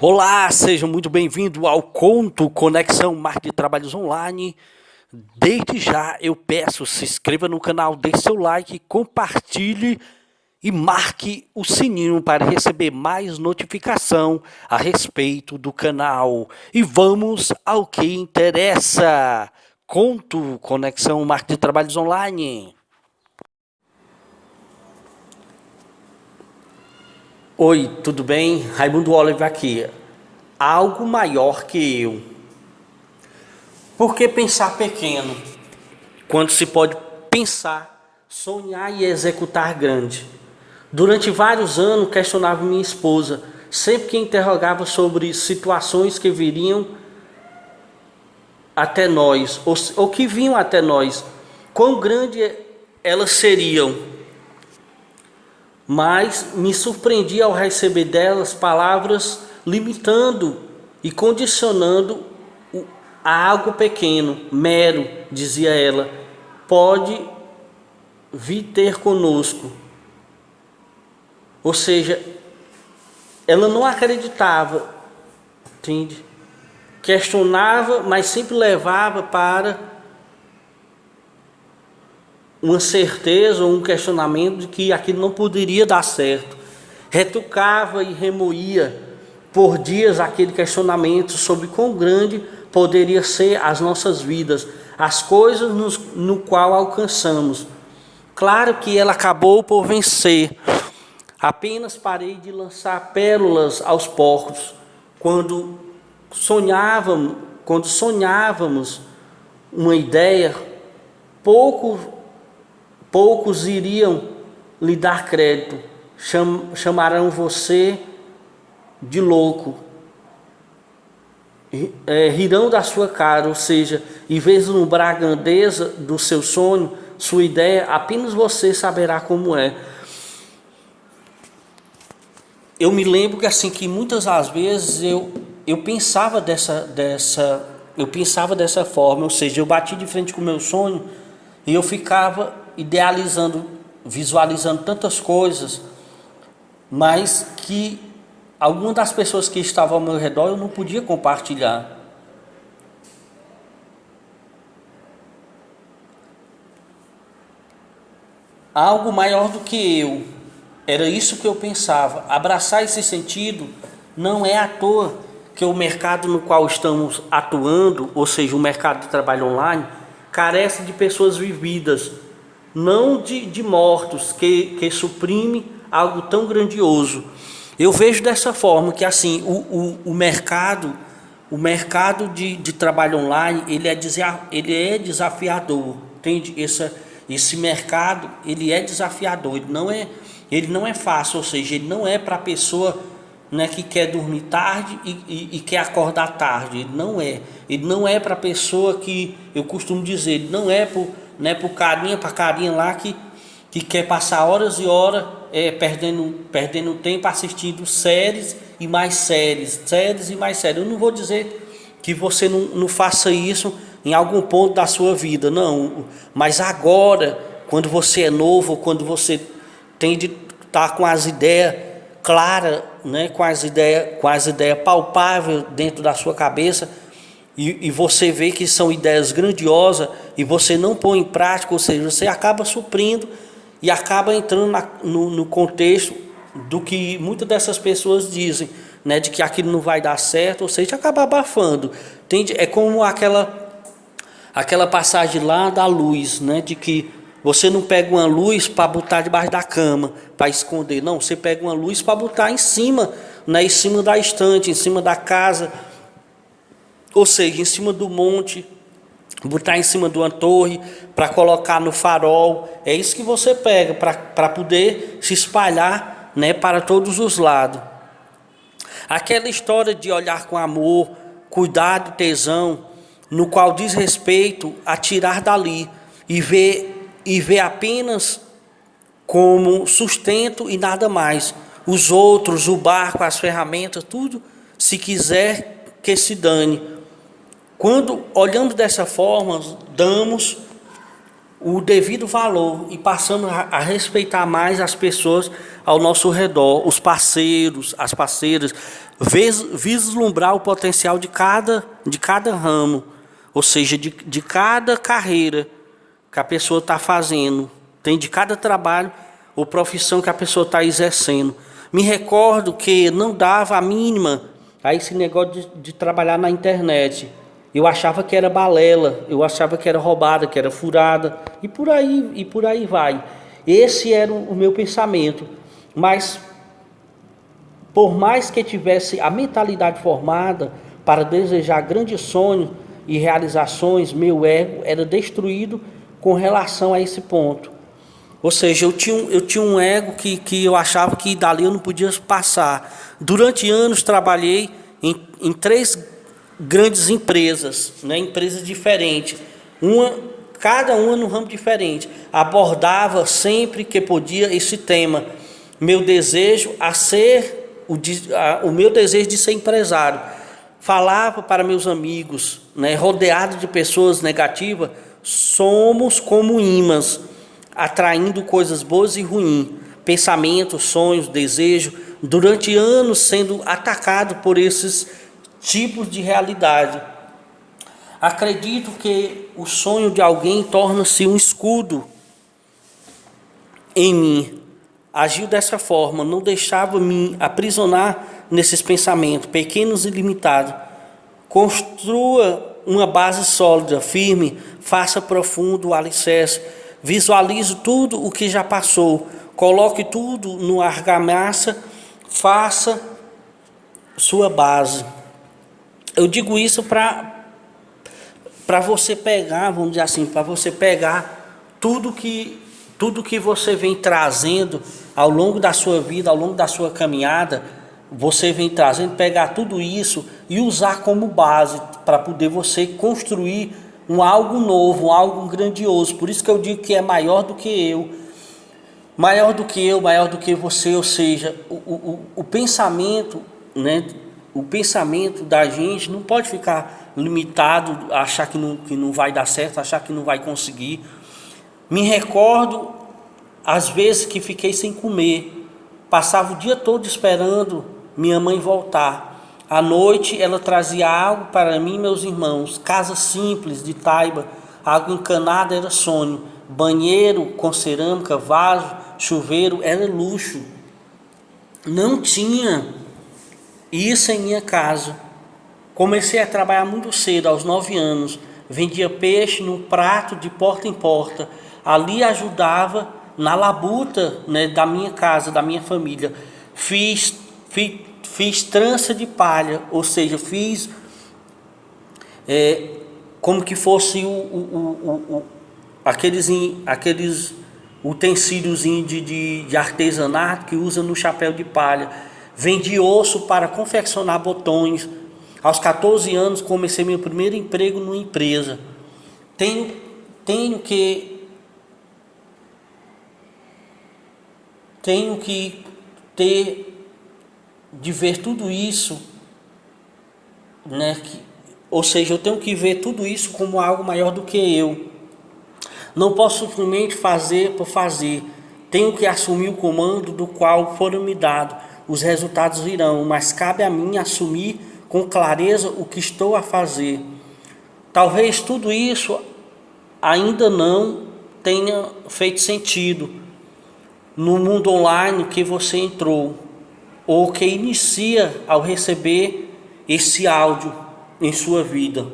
Olá, sejam muito bem-vindos ao Conto Conexão Marketing de Trabalhos Online. Desde já eu peço, se inscreva no canal, deixe seu like, compartilhe e marque o sininho para receber mais notificação a respeito do canal. E vamos ao que interessa. Conto Conexão Marketing de Trabalhos Online. Oi, tudo bem? Raimundo Oliver aqui. Algo maior que eu. Por que pensar pequeno, quando se pode pensar, sonhar e executar grande? Durante vários anos questionava minha esposa, sempre que interrogava sobre situações que viriam até nós, ou que vinham até nós, quão grande elas seriam. Mas me surpreendi ao receber delas palavras limitando e condicionando a algo pequeno, mero, dizia ela, pode vir ter conosco. Ou seja, ela não acreditava, entende? Questionava, mas sempre levava para uma certeza ou um questionamento de que aquilo não poderia dar certo. Retrucava e remoía por dias aquele questionamento sobre quão grande poderia ser as nossas vidas, as coisas no qual alcançamos. Claro que ela acabou por vencer. Apenas parei de lançar pérolas aos porcos quando sonhávamos uma ideia. Poucos iriam lhe dar crédito, chamarão você de louco, rirão da sua cara, ou seja, em vez de deslumbrar a grandeza do seu sonho, sua ideia, apenas você saberá como é. Eu me lembro que assim, que muitas das vezes eu pensava dessa forma, ou seja, eu bati de frente com o meu sonho e eu ficava idealizando, visualizando tantas coisas, mas que algumas das pessoas que estavam ao meu redor eu não podia compartilhar. Algo maior do que eu, era isso que eu pensava. Abraçar esse sentido não é à toa que o mercado no qual estamos atuando, ou seja, o mercado de trabalho online, carece de pessoas vividas, não de mortos, que suprime algo tão grandioso. Eu vejo dessa forma que assim o mercado de trabalho online ele é desafiador, entende? Esse mercado ele é desafiador, ele não é fácil, ou seja, ele não é para a pessoa, né, que quer dormir tarde e quer acordar tarde. Ele não é para a pessoa que eu costumo dizer, ele não é para carinha lá que quer passar horas e horas perdendo tempo assistindo séries e mais séries. Eu não vou dizer que você não faça isso em algum ponto da sua vida, não. Mas agora, quando você é novo, quando você tem de estar com as ideias claras, né, com as ideias palpáveis dentro da sua cabeça, e você vê que são ideias grandiosas e você não põe em prática, ou seja, você acaba suprindo e acaba entrando no contexto do que muitas dessas pessoas dizem, né, de que aquilo não vai dar certo, ou seja, acaba abafando. Entende? É como aquela passagem lá da luz, né, de que você não pega uma luz para botar debaixo da cama, para esconder, não, você pega uma luz para botar em cima, né, em cima da estante, em cima da casa, ou seja, em cima do monte, botar em cima de uma torre, para colocar no farol. É isso que você pega, para poder se espalhar, né, para todos os lados. Aquela história de olhar com amor, cuidado, tesão, no qual diz respeito a tirar dali e ver apenas como sustento e nada mais. Os outros, o barco, as ferramentas, tudo, se quiser que se dane. Quando olhamos dessa forma, damos o devido valor e passando a respeitar mais as pessoas ao nosso redor, os parceiros, as parceiras, vislumbrar o potencial de cada ramo, ou seja, de cada carreira que a pessoa está fazendo, tem de cada trabalho ou profissão que a pessoa está exercendo. Me recordo que não dava a mínima a esse negócio de trabalhar na internet. Eu achava que era balela, eu achava que era roubada, que era furada, e por aí vai. Esse era o meu pensamento. Mas, por mais que tivesse a mentalidade formada para desejar grandes sonhos e realizações, meu ego era destruído com relação a esse ponto. Ou seja, eu tinha um ego que eu achava que dali eu não podia passar. Durante anos trabalhei em 3 grandes empresas, né, empresas diferentes, cada uma num ramo diferente. Abordava sempre que podia esse tema, meu desejo o meu desejo de ser empresário. Falava para meus amigos, né, rodeado de pessoas negativas, somos como imãs, atraindo coisas boas e ruins, pensamentos, sonhos, desejos, durante anos sendo atacado por esses tipos de realidade. Acredito que o sonho de alguém torna-se um escudo em mim. Agiu dessa forma, não deixava me aprisionar nesses pensamentos pequenos e limitados. Construa uma base sólida, firme, faça profundo o alicerce, visualize tudo o que já passou, coloque tudo no argamassa, faça sua base. Eu digo isso para você pegar, vamos dizer assim, para você pegar tudo que você vem trazendo ao longo da sua vida, ao longo da sua caminhada, você vem trazendo, pegar tudo isso e usar como base para poder você construir algo novo, algo grandioso. Por isso que eu digo que é maior do que eu, maior do que você, ou seja, o pensamento, né? O pensamento da gente não pode ficar limitado, achar que não vai dar certo, achar que não vai conseguir. Me recordo, às vezes, que fiquei sem comer. Passava o dia todo esperando minha mãe voltar. À noite, ela trazia algo para mim e meus irmãos. Casa simples, de taiba, água encanada era sonho. Banheiro com cerâmica, vaso, chuveiro, era luxo. Não tinha isso em minha casa. Comecei a trabalhar muito cedo, aos 9 anos. Vendia peixe no prato de porta em porta. Ali ajudava na labuta, né, da minha casa, da minha família. Fiz trança de palha, ou seja, fiz como que fosse aqueles utensílios de artesanato que usa no chapéu de palha. Vendi osso para confeccionar botões. Aos 14 anos comecei meu primeiro emprego numa empresa. Tenho que ter de ver tudo isso, né? Ou seja, eu tenho que ver tudo isso como algo maior do que eu. Não posso simplesmente fazer por fazer. Tenho que assumir o comando do qual foram me dados. Os resultados virão, mas cabe a mim assumir com clareza o que estou a fazer. Talvez tudo isso ainda não tenha feito sentido no mundo online que você entrou, ou que inicia ao receber esse áudio em sua vida.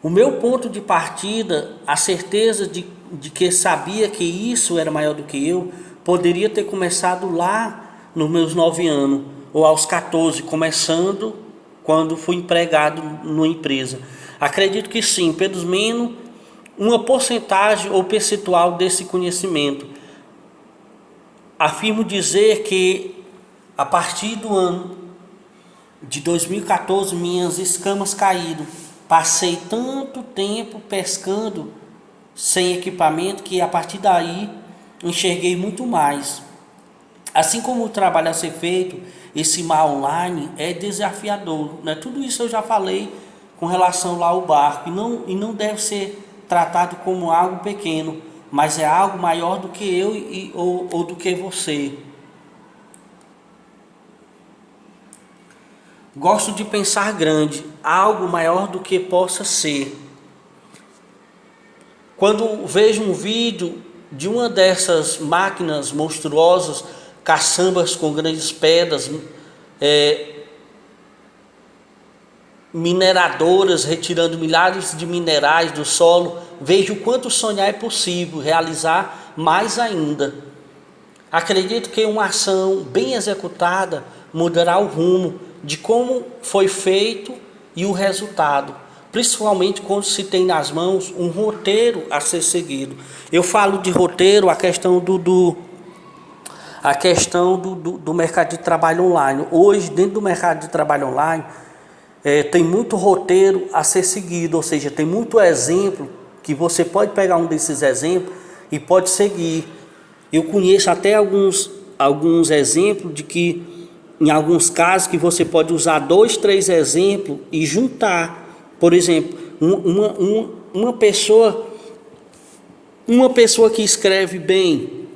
O meu ponto de partida, a certeza de que sabia que isso era maior do que eu, poderia ter começado lá nos meus 9 anos, ou aos 14, começando quando fui empregado numa empresa. Acredito que sim, pelo menos uma porcentagem ou percentual desse conhecimento. Afirmo dizer que a partir do ano de 2014 minhas escamas caíram. Passei tanto tempo pescando sem equipamento que a partir daí enxerguei muito mais. Assim como o trabalho a ser feito, esse mar online é desafiador, né? Tudo isso eu já falei com relação lá ao barco, e não deve ser tratado como algo pequeno, mas é algo maior do que eu ou do que você. Gosto de pensar grande, algo maior do que possa ser. Quando vejo um vídeo de uma dessas máquinas monstruosas, caçambas com grandes pedras, mineradoras retirando milhares de minerais do solo, vejo o quanto sonhar é possível, realizar mais ainda. Acredito que uma ação bem executada mudará o rumo de como foi feito e o resultado, principalmente quando se tem nas mãos um roteiro a ser seguido. Eu falo de roteiro, a questão do mercado de trabalho online. Hoje, dentro do mercado de trabalho online, tem muito roteiro a ser seguido, ou seja, tem muito exemplo que você pode pegar um desses exemplos e pode seguir. Eu conheço até alguns exemplos de que, em alguns casos, que você pode usar 2, 3 exemplos e juntar. Por exemplo, uma pessoa que escreve bem,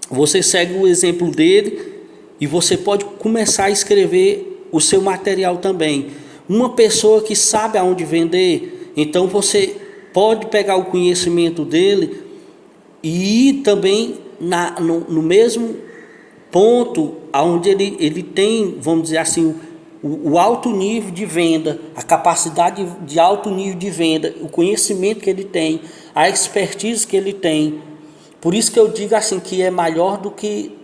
você segue o exemplo dele e você pode começar a escrever o seu material também. Uma pessoa que sabe aonde vender, então você pode pegar o conhecimento dele e ir também no mesmo ponto onde ele tem, vamos dizer assim, o alto nível de venda, a capacidade de alto nível de venda, o conhecimento que ele tem, a expertise que ele tem. Por isso que eu digo assim que é maior do que,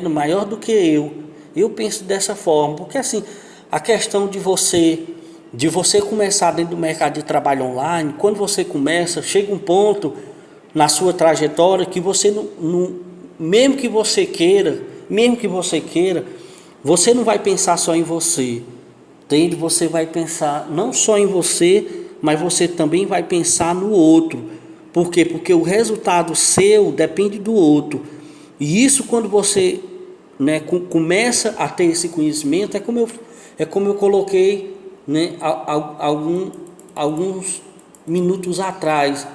maior do que eu. Eu penso dessa forma, porque assim, a questão de você começar dentro do mercado de trabalho online, quando você começa, chega um ponto na sua trajetória que você não mesmo que você queira, você não vai pensar só em você, entende? Você vai pensar não só em você, mas você também vai pensar no outro. Por quê? Porque o resultado seu depende do outro. E isso, quando você começa a ter esse conhecimento, é como eu coloquei alguns minutos atrás.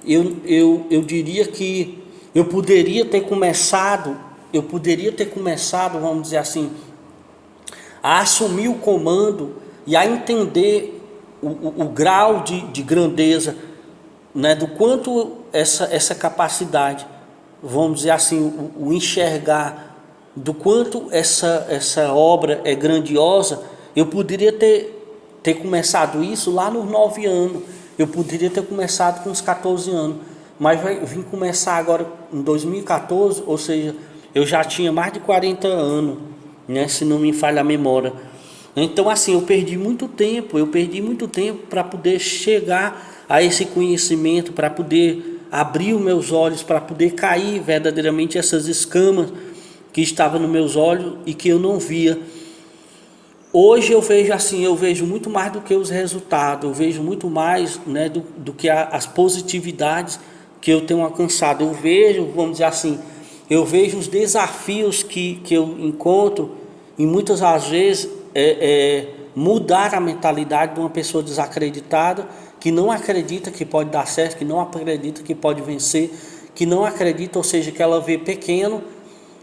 Eu diria que eu poderia ter começado, vamos dizer assim, a assumir o comando e a entender o grau de grandeza, do quanto essa capacidade, vamos dizer assim, o enxergar do quanto essa obra é grandiosa. Eu poderia ter começado isso lá nos 9 anos, eu poderia ter começado com uns 14 anos, mas vim começar agora em 2014, ou seja, eu já tinha mais de 40 anos, se não me falha a memória. Então assim, eu perdi muito tempo para poder chegar a esse conhecimento, para poder abrir os meus olhos, para poder cair verdadeiramente essas escamas que estavam nos meus olhos e que eu não via. Hoje eu vejo assim, eu vejo muito mais do que os resultados, eu vejo muito mais do que as positividades que eu tenho alcançado. Eu vejo, vamos dizer assim, eu vejo os desafios que eu encontro e muitas das vezes mudar a mentalidade de uma pessoa desacreditada, que não acredita que pode dar certo, que não acredita que pode vencer, que não acredita, ou seja, que ela vê pequeno.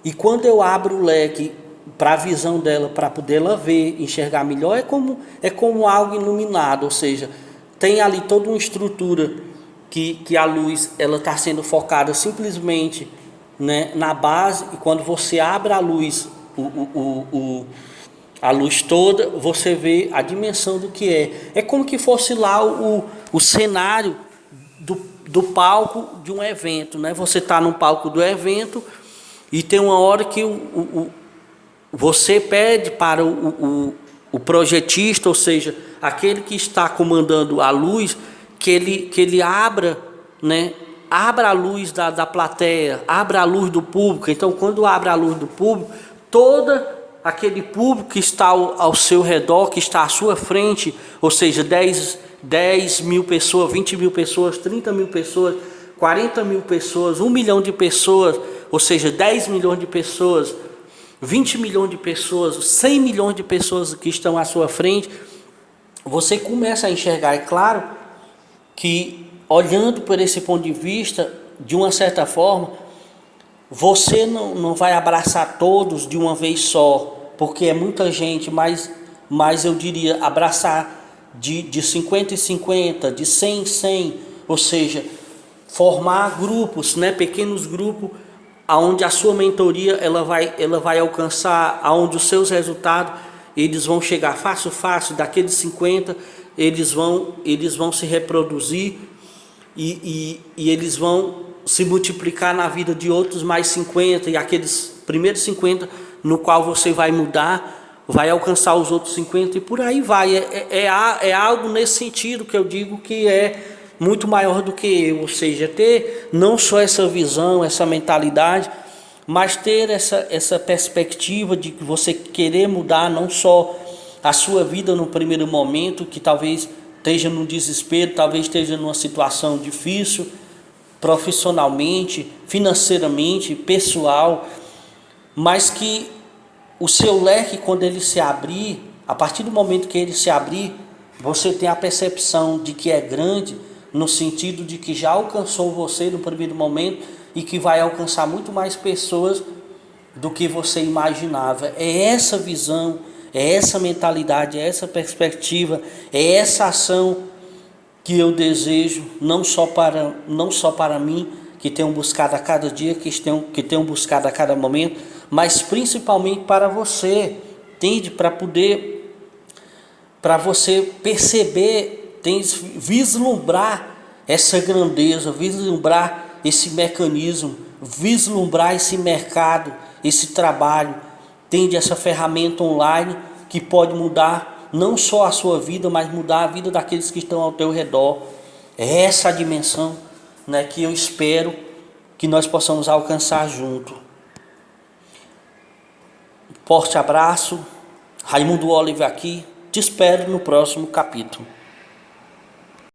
E quando eu abro o leque para a visão dela, para poder ela ver, enxergar melhor, é como algo iluminado, ou seja, tem ali toda uma estrutura que a luz ela está sendo focada simplesmente na base, e quando você abre a luz, a luz toda, você vê a dimensão do que é como que fosse lá o cenário do palco de um evento, Você está no palco do evento e tem uma hora que você pede para o projetista, ou seja, aquele que está comandando a luz, que ele abra a luz da plateia, abra a luz do público. Então, quando abre a luz do público, todo aquele público que está ao seu redor, que está à sua frente, ou seja, 10 mil pessoas, 20 mil pessoas, 30 mil pessoas, 40 mil pessoas, 1 milhão de pessoas, ou seja, 10 milhões de pessoas, 20 milhões de pessoas, 100 milhões de pessoas que estão à sua frente, você começa a enxergar. É claro que olhando por esse ponto de vista, de uma certa forma, você não vai abraçar todos de uma vez só, porque é muita gente, mas eu diria abraçar de 50 em 50, de 100 em 100, ou seja, formar grupos, né, pequenos grupos, aonde a sua mentoria ela vai alcançar, aonde os seus resultados eles vão chegar fácil, daqueles 50, eles vão se reproduzir e eles vão se multiplicar na vida de outros mais 50, e aqueles primeiros 50 no qual você vai mudar, vai alcançar os outros 50 e por aí vai. É algo nesse sentido que eu digo que é muito maior do que eu, ou seja, ter não só essa visão, essa mentalidade, mas ter essa perspectiva de que você querer mudar não só a sua vida no primeiro momento, que talvez esteja no desespero, talvez esteja numa situação difícil, profissionalmente, financeiramente, pessoal, mas que o seu leque, quando ele se abrir, a partir do momento que ele se abrir, você tem a percepção de que é grande, no sentido de que já alcançou você no primeiro momento e que vai alcançar muito mais pessoas do que você imaginava. É essa visão, é essa mentalidade, é essa perspectiva, é essa ação que eu desejo, não só para mim, que tenho buscado a cada dia, que tenho buscado a cada momento, mas principalmente para você, entende? Para você perceber, vislumbrar essa grandeza, vislumbrar esse mecanismo, vislumbrar esse mercado, esse trabalho, entende? Essa ferramenta online que pode mudar não só a sua vida, mas mudar a vida daqueles que estão ao teu redor. É essa a dimensão, né, que eu espero que nós possamos alcançar junto. Forte abraço, Raimundo Oliver aqui, te espero no próximo capítulo.